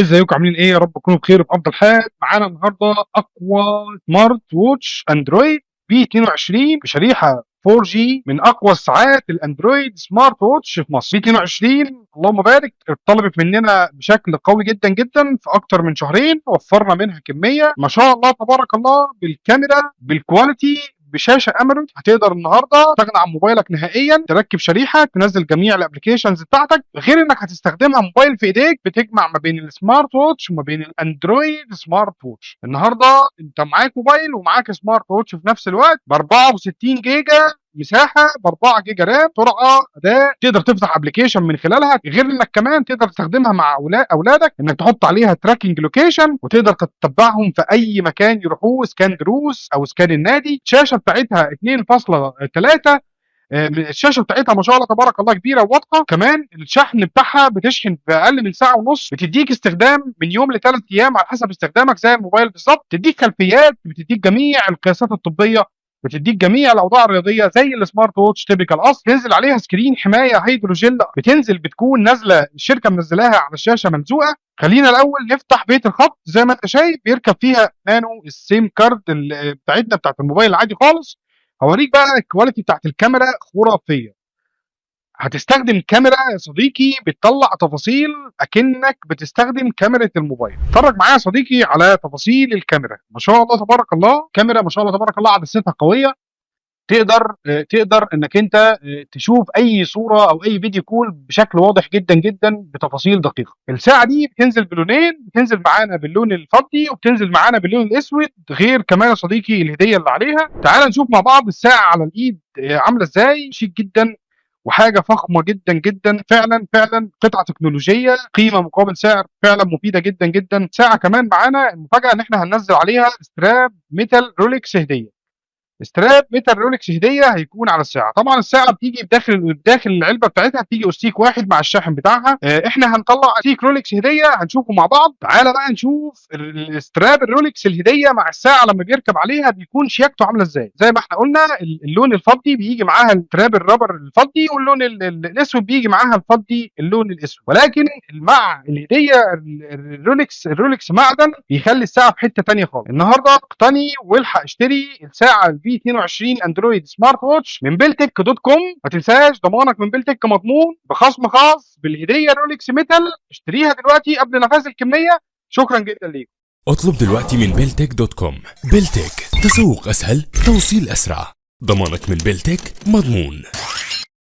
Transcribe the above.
ازيكم عاملين ايه؟ يا رب تكونوا بخير وبافضل حال. معانا النهارده اقوى سمارت ووتش اندرويد في 22 بشريحه 4G من اقوى الساعات الاندرويد سمارت ووتش في مصر. في 22 اللهم بارك اتطلبت مننا بشكل قوي جدا جدا في اكتر من شهرين، وفرنا منها كميه ما شاء الله تبارك الله، بالكاميرا بالكواليتي بشاشه اموليد. هتقدر النهارده تستغنى عن موبايلك نهائيا، تركب شريحه تنزل جميع الابلكيشنز بتاعتك، غير انك هتستخدمها موبايل في ايديك، بتجمع ما بين السمارت ووتش وما بين الاندرويد سمارت ووتش. النهارده انت معاك موبايل ومعاك سمارت ووتش في نفس الوقت، ب 64 جيجا مساحه، ب 4 جيجا رام، سرعه، اداء، تقدر تفتح ابلكيشن من خلالها، غير انك كمان تقدر تستخدمها مع اولادك، انك تحط عليها تراكنج لوكيشن وتقدر تتبعهم في اي مكان يروحوه، سكان دروس او سكان النادي. الشاشه بتاعتها 2.3، الشاشه بتاعتها ما شاء الله تبارك الله كبيره وواضحه. كمان الشحن بتاعها بتشحن في اقل من ساعه ونص، بتديك استخدام من يوم لثلاث ايام على حسب استخدامك زي الموبايل بالظبط. بتديك خلفيات، بتديك جميع القياسات الطبيه، بتديك جميع الاوضاع الرياضيه زي السمارت ووتش تيبيكال اصل. تنزل عليها سكرين حمايه هيدروجيل، بتكون نازله الشركه منزلاها على الشاشه ملزوقه. خلينا الاول نفتح بيت الخط. زي ما انت شايف بيركب فيها نانو السيم كارد بتاعتنا بتاعت الموبايل العادي خالص. هوريك بقى الكواليتي بتاعت الكاميرا خرافيه. هتستخدم كاميرا يا صديقي بتطلع تفاصيل اكنك بتستخدم كاميرا الموبايل. اتفرج معايا يا صديقي على تفاصيل الكاميرا، ما شاء الله تبارك الله. كاميرا ما شاء الله تبارك الله، عدستها قويه، تقدر انك انت تشوف اي صوره او اي فيديو كول بشكل واضح جدا جدا بتفاصيل دقيقه. الساعه دي بتنزل بلونين، بتنزل معانا باللون الفضي وبتنزل معانا باللون الاسود، غير كمان يا صديقي الهديه اللي عليها. تعال نشوف مع بعض الساعه على الايد عامله ازاي. شيك جدا وحاجه فخمه جدا جدا، فعلا فعلا قطعه تكنولوجيه قيمه مقابل سعر، فعلا مفيده جدا جدا. ساعه كمان معانا المفاجاه ان احنا هننزل عليها ستراب ميتال رولكس هديه. ستراب ميتال رولكس هديه هيكون على الساعه. طبعا الساعه بتيجي بداخل العلبه بتاعتها بتيجي اوستيك واحد مع الشاحن بتاعها. احنا هنطلع اوستيك رولكس هديه هنشوفه مع بعض. تعالى بقى نشوف الستراب الرولكس الهديه مع الساعه لما بيركب عليها بيكون شياكته عامله ازاي. زي ما احنا قلنا اللون الفضي بيجي معاها الستراب الرابر الفضي، واللون الاسود بيجي معاها الفضي اللون الاسود، ولكن مع الهديه الرولكس معدن بيخلي الساعه في حته ثانيه خالص. النهارده اقتني والحق اشتري الساعه في 22 اندرويد سمارت ووتش من بلتك دوت كوم. ما تنساش ضمانك من بلتك مضمون بخصم خاص بالهديه رولكس ميتال. اشتريها دلوقتي قبل نفاذ الكميه. شكرا جدا ليك. اطلب دلوقتي من بلتك دوت كوم. بلتك، تسوق اسهل، توصيل اسرع، ضمانك من بلتك مضمون.